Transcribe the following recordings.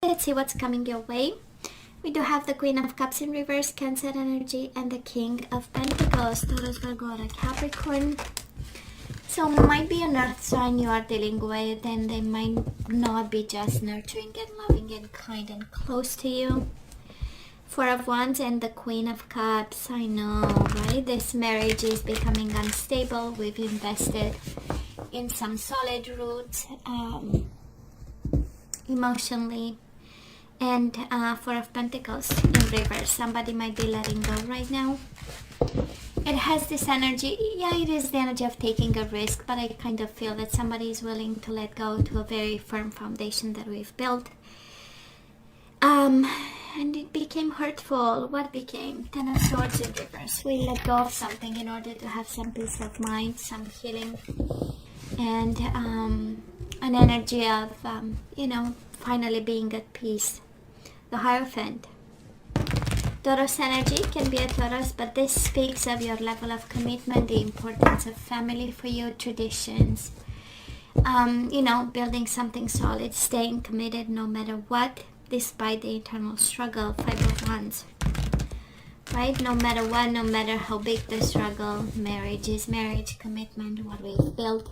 Let's see what's coming your way. We do have the Queen of Cups in reverse, Cancer energy, and the King of Pentacles, Taurus, Virgo, and Capricorn. So might be an earth sign you are dealing with, and they might not be just nurturing and loving and kind and close to you. Four of Wands and the Queen of Cups. I know, right? This marriage is becoming unstable. We've invested in some solid roots emotionally. And Four of Pentacles in reverse. Somebody might be letting go right now. It has this energy. Yeah, it is the energy of taking a risk, but I kind of feel that somebody is willing to let go to a very firm foundation that we've built. And it became hurtful. What became? Ten of Swords in reverse. We let go of something in order to have some peace of mind, some healing, and an energy of, finally being at peace. The Hierophant. Taurus energy can be a Taurus, but this speaks of your level of commitment, the importance of family for you, traditions, building something solid, staying committed no matter what, despite the internal struggle. Five of Wands, right? No matter what, no matter how big the struggle, marriage is marriage, commitment, what we've built,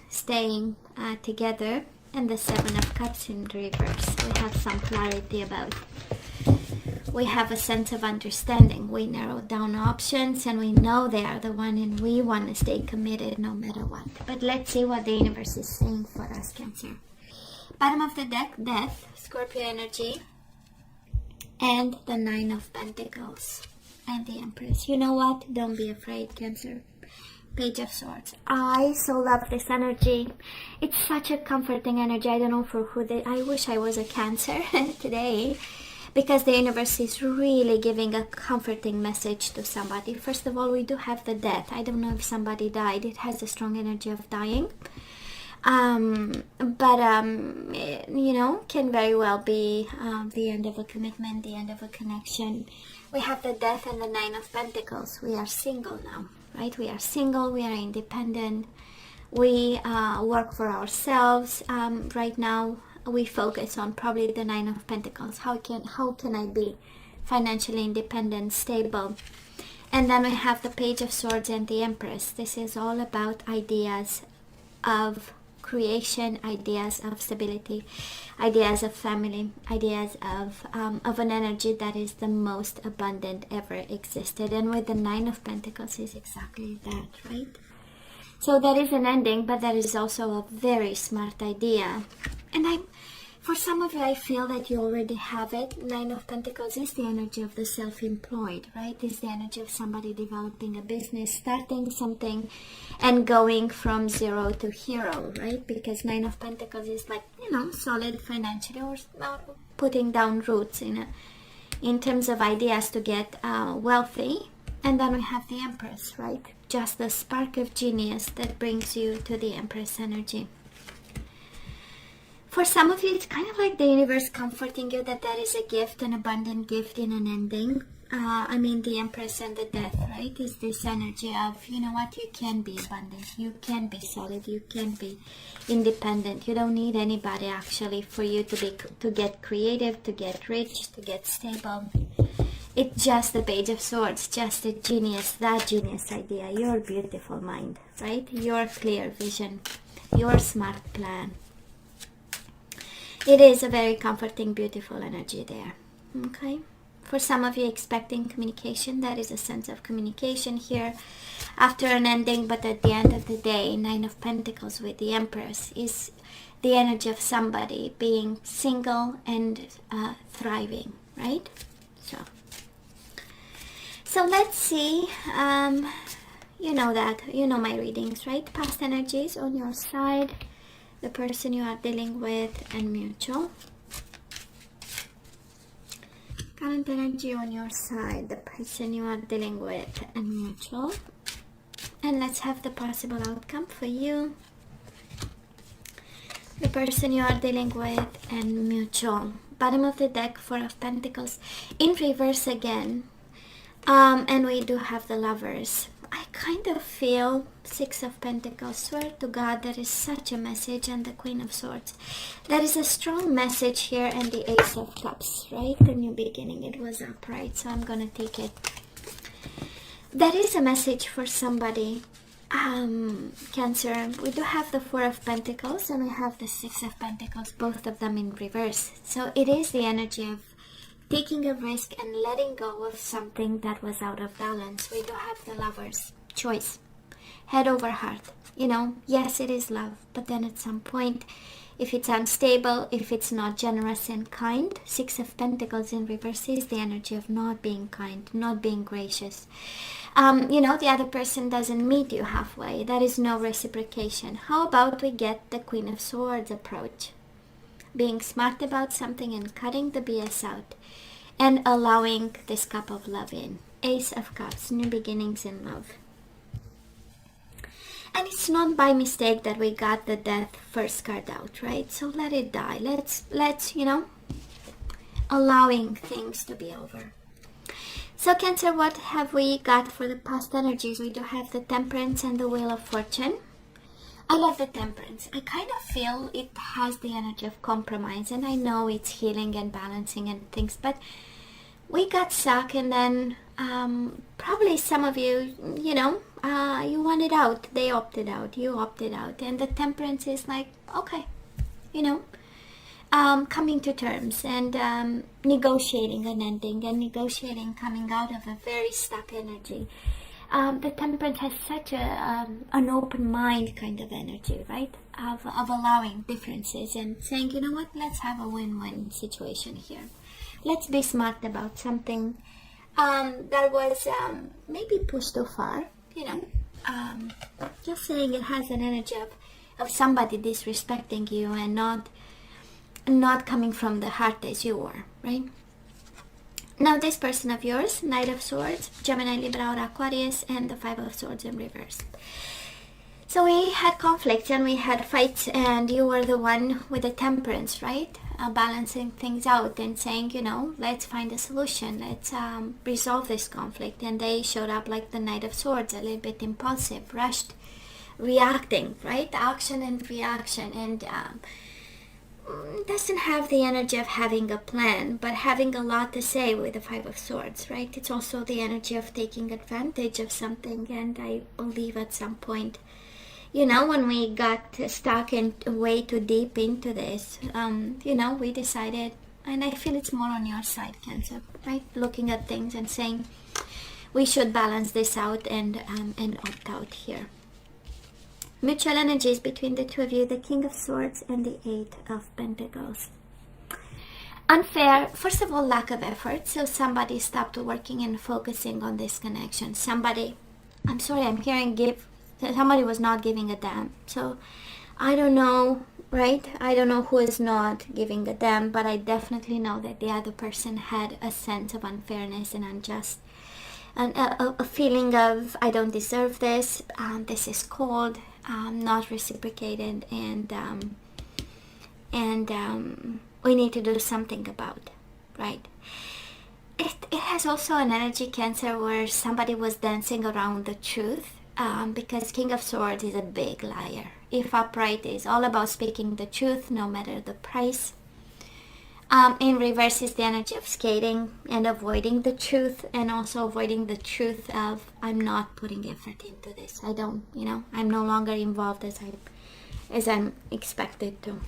staying together. And the Seven of Cups in reverse. We have some clarity about. We have a sense of understanding. We narrowed down options and we know they are the one, and we want to stay committed no matter what. But let's see what the universe is saying for us, Cancer. Bottom of the deck, Death, Scorpio energy, and the Nine of Pentacles and the Empress. You know what? Don't be afraid, Cancer. Page of Swords. I so love this energy. It's such a comforting energy. I don't know for who I wish I was a Cancer today, because the universe is really giving a comforting message to somebody. First of all, we do have the death. I don't know if somebody died. It has a strong energy of dying. Can very well be the end of a commitment, the end of a connection. We have the Death and the Nine of Pentacles. We are single now, right? We are single, we are independent, we work for ourselves. Right now we focus on probably the Nine of Pentacles. How can I be financially independent, stable? And then we have the Page of Swords and the Empress. This is all about ideas of creation, ideas of stability, ideas of family, ideas of an energy that is the most abundant ever existed. And with the Nine of Pentacles is exactly that, right? So that is an ending, but that is also a very smart idea. And for some of you, I feel that you already have it. Nine of Pentacles is the energy of the self-employed, right? It's the energy of somebody developing a business, starting something, and going from zero to hero, right? Because Nine of Pentacles is like, solid financially, or putting down roots in terms of ideas to get wealthy. And then we have the Empress, right? Just the spark of genius that brings you to the Empress energy. For some of you, it's kind of like the universe comforting you that is a gift, an abundant gift in an ending. The Empress and the Death, right? Is this energy of, you can be abundant, you can be solid, you can be independent. You don't need anybody actually for you to get creative, to get rich, to get stable. It's just the Page of Swords, just the genius, that genius idea, your beautiful mind, right? Your clear vision, your smart plan. It is a very comforting, beautiful energy there, okay? For some of you expecting communication, that is a sense of communication here after an ending, but at the end of the day, Nine of Pentacles with the Empress is the energy of somebody being single and thriving, right? So let's see, you know my readings, right? Past energies on your side, the person you are dealing with, and mutual. Current energy on your side, the person you are dealing with, and mutual. And let's have the possible outcome for you, the person you are dealing with, and mutual. Bottom of the deck, Four of Pentacles in reverse again. And we do have the Lovers. I kind of feel Six of Pentacles. Swear to God, there is such a message, and the Queen of Swords. There is a strong message here, and the Ace of Cups, right? The new beginning. It was upright, so I'm gonna take it. There is a message for somebody. Cancer. We do have the Four of Pentacles, and we have the Six of Pentacles, both of them in reverse. So it is the energy of taking a risk and letting go of something that was out of balance. We do have the Lovers. Choice. Head over heart. You know, yes, it is love, but then at some point, if it's unstable, if it's not generous and kind, Six of Pentacles in reverse is the energy of not being kind, not being gracious. You know, the other person doesn't meet you halfway. There is no reciprocation. How about we get the Queen of Swords approach? Being smart about something and cutting the BS out, and allowing this cup of love in. Ace of Cups, new beginnings in love. And it's not by mistake that we got the Death first card out, right? So let it die. Let's you know, allowing things to be over. So Cancer, what have we got for the past energies? We do have the Temperance and the Wheel of Fortune. I love the Temperance. I kind of feel it has the energy of compromise, and I know it's healing and balancing and things, but we got stuck, and then probably some of you, you know, you wanted out. They opted out. You opted out. And the Temperance is like, okay, you know, coming to terms and negotiating an ending, and negotiating coming out of a very stuck energy. The Temperance has such an open mind kind of energy, right? Of allowing differences and saying, you know what, let's have a win-win situation here. Let's be smart about something that was maybe pushed too far, you know. Just saying, it has an energy of somebody disrespecting you and not coming from the heart as you were, right? Now this person of yours, Knight of Swords, Gemini, Libra, or Aquarius, and the Five of Swords in reverse. So we had conflicts and we had fights, and you were the one with the Temperance, right? Balancing things out and saying, you know, let's find a solution. Let's resolve this conflict. And they showed up like the Knight of Swords, a little bit impulsive, rushed, reacting, right? Action and reaction, and doesn't have the energy of having a plan, but having a lot to say with the Five of Swords, right? It's also the energy of taking advantage of something, and I believe at some point, you know, when we got stuck and way too deep into this, you know, we decided, and I feel it's more on your side, Cancer, right? Looking at things and saying, we should balance this out and opt out here. Mutual energies between the two of you, the King of Swords and the Eight of Pentacles. Unfair, first of all, lack of effort. So somebody stopped working and focusing on this connection. Somebody, I'm sorry, I'm hearing somebody was not giving a damn. So I don't know, right? I don't know who is not giving a damn, but I definitely know that the other person had a sense of unfairness and unjust. And a feeling of, I don't deserve this, this is cold, not reciprocated, and we need to do something about, right? It has also an energy, Cancer, where somebody was dancing around the truth, because King of Swords is a big liar. If upright is all about speaking the truth, no matter the price. In reverse is the energy of skating and avoiding the truth, and also avoiding the truth of, I'm not putting effort into this. I don't, you know, I'm no longer involved as I'm expected to.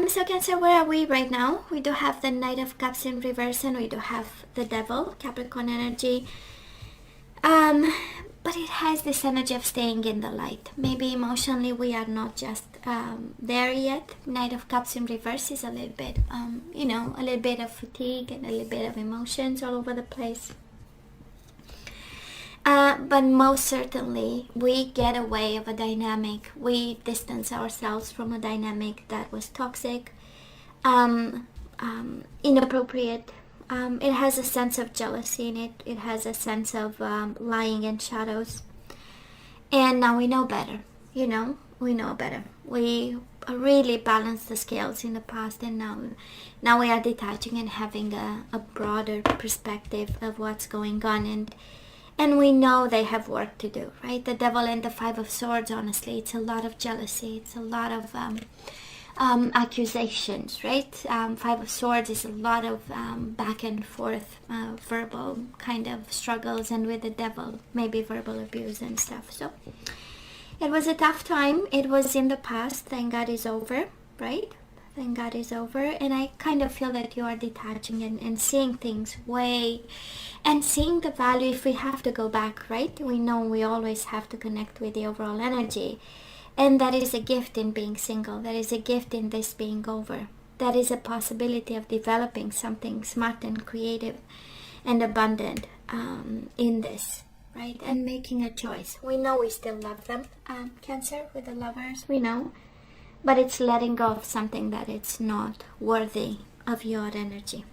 So Cancer, where are we right now? We do have the Knight of Cups in reverse, and we do have the Devil, Capricorn energy. But it has this energy of staying in the light. Maybe emotionally we are not just there yet. Knight of Cups in reverse is a little bit, you know, a little bit of fatigue and a little bit of emotions all over the place. But most certainly we get away of a dynamic. We distance ourselves from a dynamic that was toxic, inappropriate. It has a sense of jealousy in it. It has a sense of lying and shadows. And now we know better, you know. We know better. We really balanced the scales in the past, and now we are detaching and having a broader perspective of what's going on, and we know they have work to do, right? The Devil and the Five of Swords, honestly, it's a lot of jealousy, it's a lot of accusations, right? Five of Swords is a lot of back and forth verbal kind of struggles, and with the Devil, maybe verbal abuse and stuff. So it was a tough time. It was in the past. Thank God it's over, right? Thank God it's over. And I kind of feel that you are detaching and seeing things way, and seeing the value if we have to go back, right? We know we always have to connect with the overall energy. And that is a gift in being single. That is a gift in this being over. That is a possibility of developing something smart and creative and abundant in this, right? And making a choice. We know we still love them. Cancer with the Lovers, we know. But it's letting go of something that it's not worthy of your energy.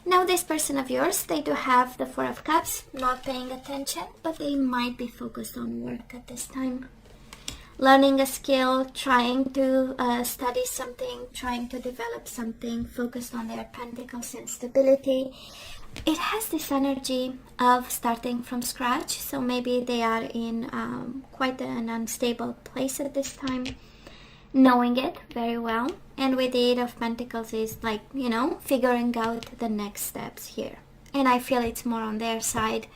Now this person of yours, they do have the Four of Cups, not paying attention, but they might be focused on work at this time. Learning a skill, trying to study something, trying to develop something, focused on their pentacles and stability. It has this energy of starting from scratch, so maybe they are in quite an unstable place at this time, knowing it very well. And with the Eight of Pentacles is like, you know, figuring out the next steps here. And I feel it's more on their side,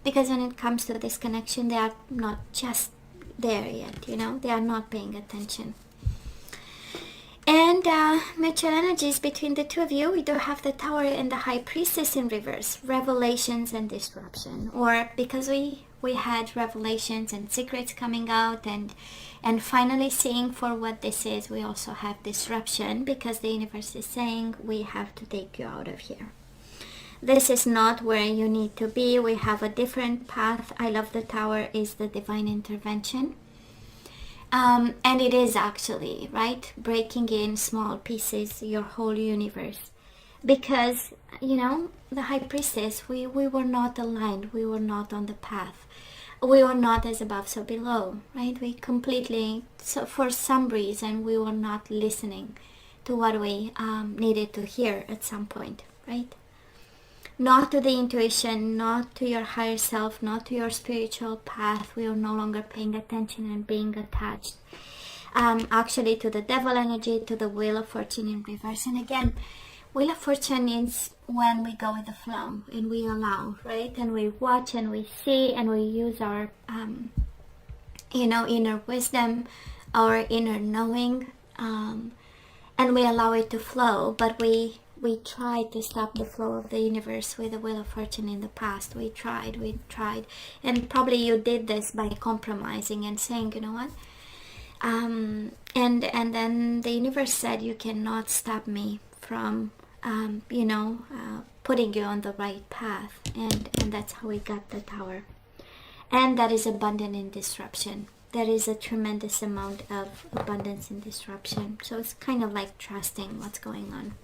because when it comes to this connection, they are not just there yet, you know, they are not paying attention. And mutual energies between the two of you, we do have the Tower and the High Priestess in reverse, revelations and disruption. Or because we had revelations and secrets coming out and finally seeing for what this is, we also have disruption, because the universe is saying we have to take you out of here. This is not where you need to be. We have a different path. I love the Tower is the divine intervention. And it is actually, right, breaking in small pieces your whole universe. Because, you know, the High Priestess, we were not aligned. We were not on the path. We were not as above, so below, right? We completely, so for some reason, we were not listening to what we needed to hear at some point, right? Not to the intuition, not to your higher self, not to your spiritual path. We are no longer paying attention and being attached. Actually to the Devil energy, to the Wheel of Fortune in reverse. And again, Wheel of Fortune is when we go with the flow and we allow, right? And we watch and we see and we use our, you know, inner wisdom, our inner knowing, and we allow it to flow. But we tried to stop the flow of the universe with the Wheel of Fortune in the past. We tried. And probably you did this by compromising and saying, you know what? And then the universe said, you cannot stop me from, you know, putting you on the right path. And that's how we got the Tower. And that is abundant in disruption. There is a tremendous amount of abundance in disruption. So it's kind of like trusting what's going on.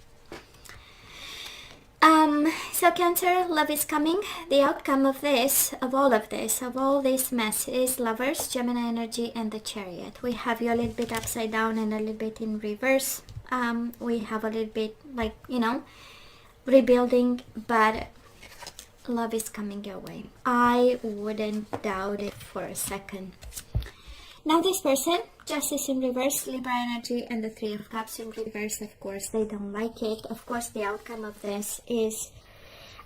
So Cancer, love is coming. The outcome of this, of all this mess is Lovers, Gemini energy, and the Chariot. We have you a little bit upside down and a little bit in reverse. We have a little bit like, you know, rebuilding, but love is coming your way. I wouldn't doubt it for a second. Now this person, Justice in reverse, Libra energy, and the Three of Cups in reverse. Of course, they don't like it. Of course, the outcome of this is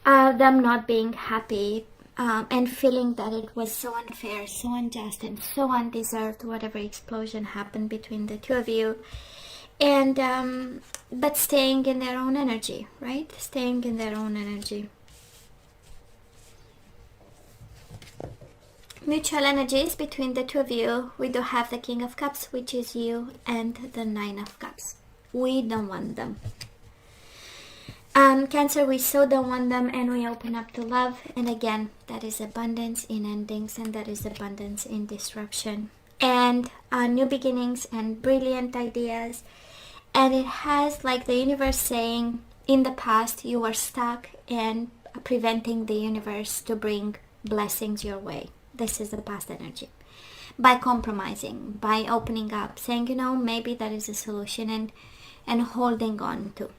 them not being happy and feeling that it was so unfair, so unjust, and so undeserved, whatever explosion happened between the two of you. And but staying in their own energy, right? Staying in their own energy. Mutual energies between the two of you. We do have the King of Cups, which is you, and the Nine of Cups. We don't want them. Cancer, we so don't want them, and we open up to love. And again, that is abundance in endings, and that is abundance in disruption, and new beginnings and brilliant ideas. And it has like the universe saying, in the past you were stuck and preventing the universe to bring blessings your way. This is the past energy. by compromising, by opening up, saying, you know, maybe that is a solution, and holding on to.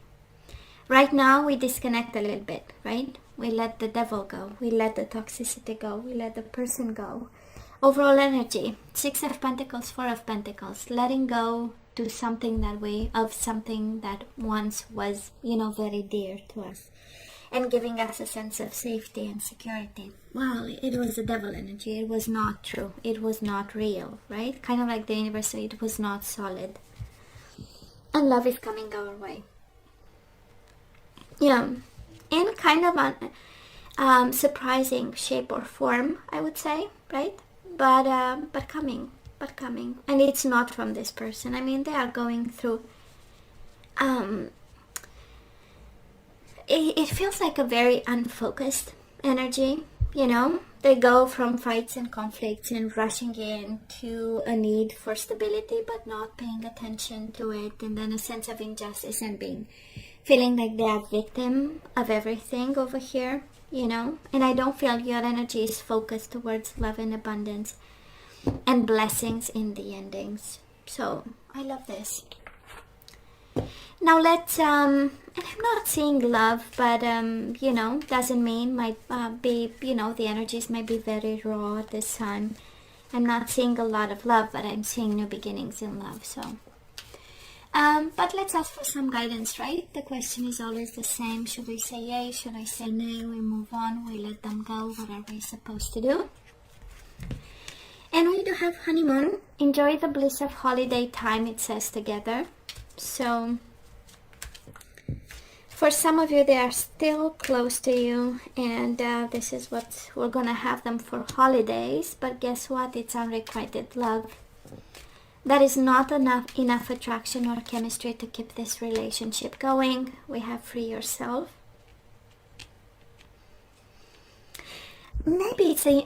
Right now we disconnect a little bit, right? We let the devil go, we let the toxicity go, we let the person go. Overall energy, 6 of Pentacles, 4 of Pentacles, letting go to something something that once was, you know, very dear to us, and giving us a sense of safety and security. Well, it was the devil energy. It was not true. It was not real, right? Kind of like the universe, it was not solid. And love is coming our way. Yeah, in kind of an surprising shape or form, I would say, right? But coming, and it's not from this person. I mean, they are going through. It feels like a very unfocused energy. You know, they go from fights and conflicts and rushing in to a need for stability, but not paying attention to it, and then a sense of injustice and feeling like they are victim of everything over here, you know. And I don't feel your energy is focused towards love and abundance and blessings in the endings. So I love this. Now let's and I'm not seeing love, but you know, doesn't mean might be, you know, the energies might be very raw at this time. I'm not seeing a lot of love, but I'm seeing new beginnings in love. So but let's ask for some guidance, right? The question is always the same. Should we say yay? Should I say nay? We move on, we let them go. What are we supposed to do? And we do have honeymoon. Enjoy the bliss of holiday time, it says together. So for some of you, they are still close to you, and this is what we're gonna have them for holidays. But guess what? It's unrequited love. That is not enough attraction or chemistry to keep this relationship going. We have free yourself. Maybe it's a,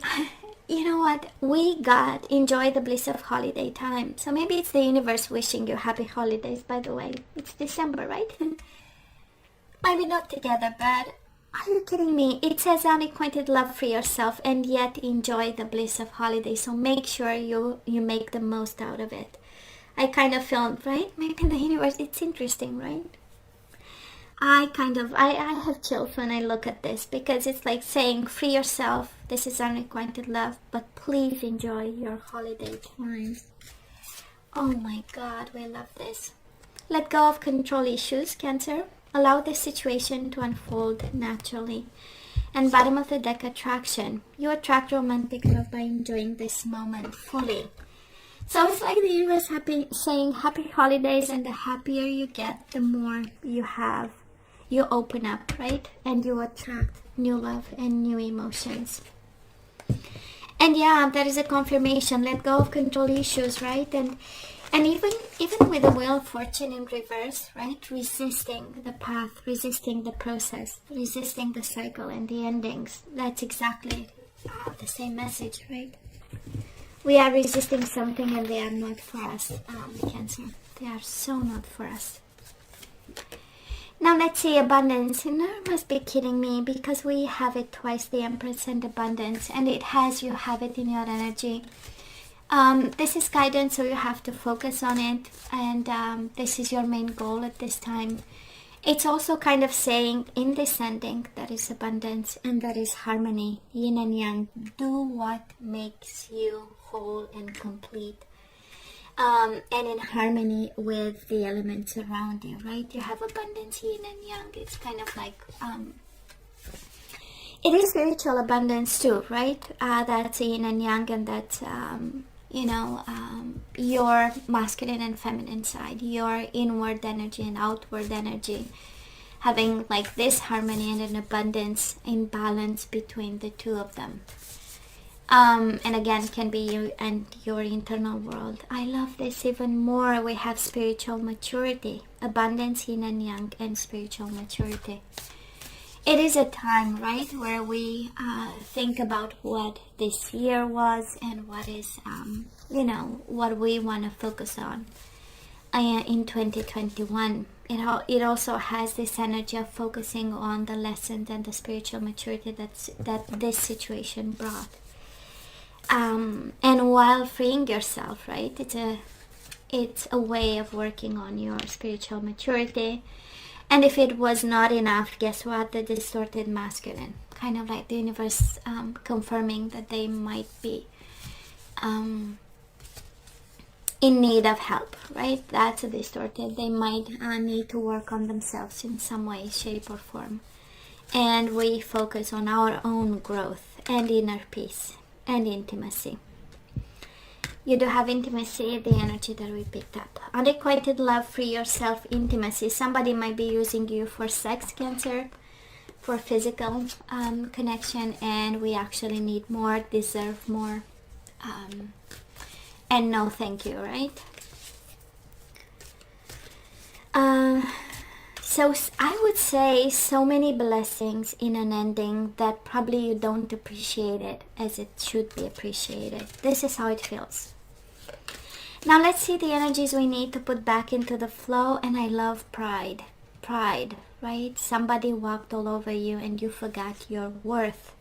you know what, we got enjoy the bliss of holiday time. So maybe it's the universe wishing you happy holidays. By the way, it's December, right? Maybe not together, but are you kidding me? It says unrequited love for yourself, and yet enjoy the bliss of holidays. So make sure you make the most out of it. I kind of feel, right? Maybe the universe, it's interesting, right? I have chills when I look at this, because it's like saying, free yourself. This is unrequited love, but please enjoy your holiday times. Oh my God, we love this. Let go of control issues, Cancer. Allow this situation to unfold naturally. And bottom of the deck, attraction. You attract romantic love by enjoying this moment fully. So it's like the universe saying happy holidays, and the happier you get, the more you have. You open up, right? And you attract new love and new emotions. And yeah, that is a confirmation. Let go of control issues, right? And even with the Wheel of Fortune in reverse, right? Resisting the path, resisting the process, resisting the cycle and the endings. That's exactly the same message, right? We are resisting something, and they are not for us, Cancer. They are so not for us. Now let's see abundance. And you must be kidding me, because we have it twice, the Empress and abundance, and it has, you have it in your energy. This is guidance, so you have to focus on it, and this is your main goal at this time. It's also kind of saying in descending, that is abundance and that is harmony, yin and yang. Do what makes you whole and complete, and in harmony with the elements around you, right? You have abundance, yin and yang. It's kind of like it is spiritual abundance too, right? That's yin and yang, and that's your masculine and feminine side, your inward energy and outward energy, having like this harmony and an abundance in balance between the two of them. And again, can be you and your internal world. I love this even more. We have spiritual maturity, abundance, yin and yang, and spiritual maturity. It is a time, right, where we think about what this year was and what is, what we want to focus on in 2021. It also has this energy of focusing on the lessons and the spiritual maturity that this situation brought. and while freeing yourself, right? It's a way of working on your spiritual maturity. And if it was not enough, guess what? The distorted masculine, kind of like the universe confirming that they might be in need of help, right? That's a distorted. They might need to work on themselves in some way, shape, or form. And we focus on our own growth and inner peace and intimacy. You do have intimacy, the energy that we picked up. Unrequited love, free yourself, intimacy. Somebody might be using you for sex, Cancer, for physical connection, and we actually need more, deserve more, and no thank you, right? So I would say so many blessings in an ending that probably you don't appreciate it as it should be appreciated. This is how it feels. Now let's see the energies we need to put back into the flow. And I love pride. Pride, right? Somebody walked all over you and you forgot your worth.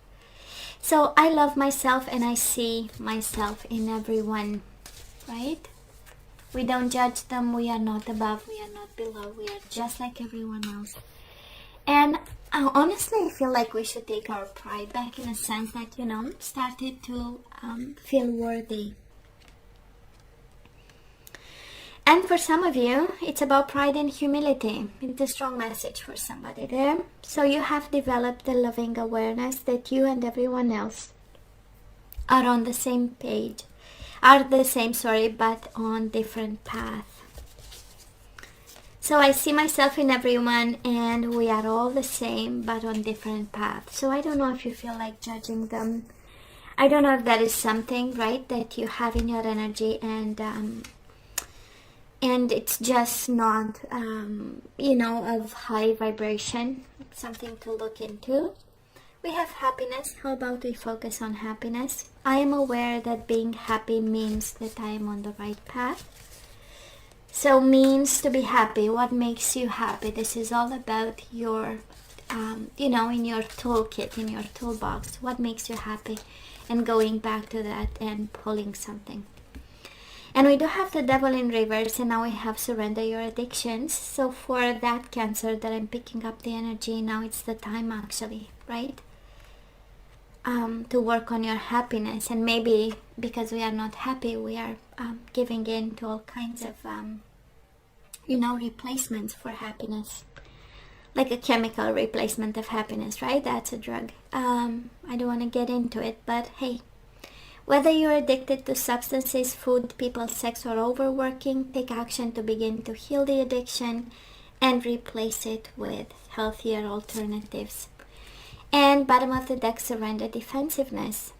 So I love myself and I see myself in everyone, right? We don't judge them. We are not above. We are not below. We are just like everyone else. And honestly, I feel like we should take our pride back in a sense that, started to feel worthy. And for some of you, it's about pride and humility. It's a strong message for somebody there. So you have developed a loving awareness that you and everyone else are on the same page. But on different path. So I see myself in everyone and we are all the same but on different paths. So I don't know if you feel like judging them. I don't know if that is something, right, that you have in your energy and it's just not, of high vibration. Something to look into. We have happiness. How about we focus on happiness? I am aware that being happy means that I am on the right path. So means to be happy. What makes you happy? This is all about your, in your toolkit, in your toolbox. What makes you happy? And going back to that and pulling something. And we do have the devil in reverse, and now we have surrender your addictions. So for that Cancer that I'm picking up the energy, now it's the time actually, right? To work on your happiness. And maybe because we are not happy, we are giving in to all kinds of, replacements for happiness. Like a chemical replacement of happiness, right? That's a drug. I don't want to get into it, but hey. Whether you're addicted to substances, food, people, sex, or overworking, take action to begin to heal the addiction and replace it with healthier alternatives. And bottom of the deck, surrender defensiveness.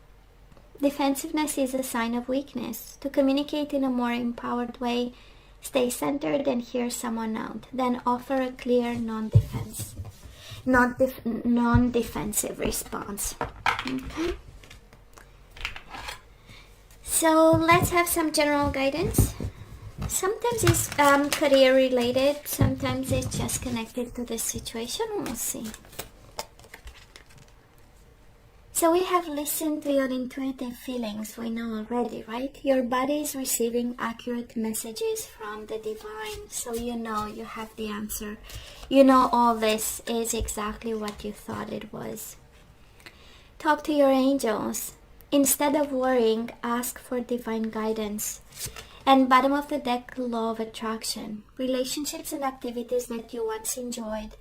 Defensiveness is a sign of weakness. To communicate in a more empowered way, stay centered and hear someone out. Then offer a clear non-defensive response. Okay. So let's have some general guidance. Sometimes it's career related, sometimes it's just connected to the situation. We'll see. So we have listened to your intuitive feelings. We know already, right? Your body is receiving accurate messages from the divine. So you have the answer. All this is exactly what you thought it was. Talk to your angels. Instead of worrying, ask for divine guidance. And bottom of the deck, law of attraction. Relationships and activities that you once enjoyed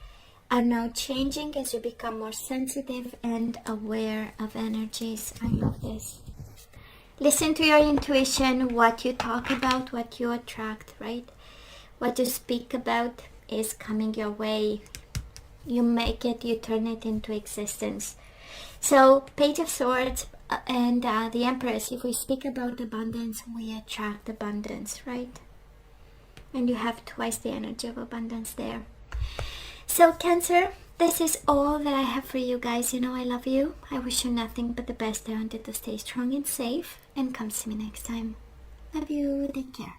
are now changing as you become more sensitive and aware of energies. I love this. Listen to your intuition. What you talk about, what you attract, right? What you speak about is coming your way. You make it, you turn it into existence. So, Page of Swords and the Empress, if we speak about abundance, we attract abundance, right? And you have twice the energy of abundance there. So, Cancer, this is all that I have for you guys. I love you. I wish you nothing but the best. I wanted to stay strong and safe. And come see me next time. Love you. Take care.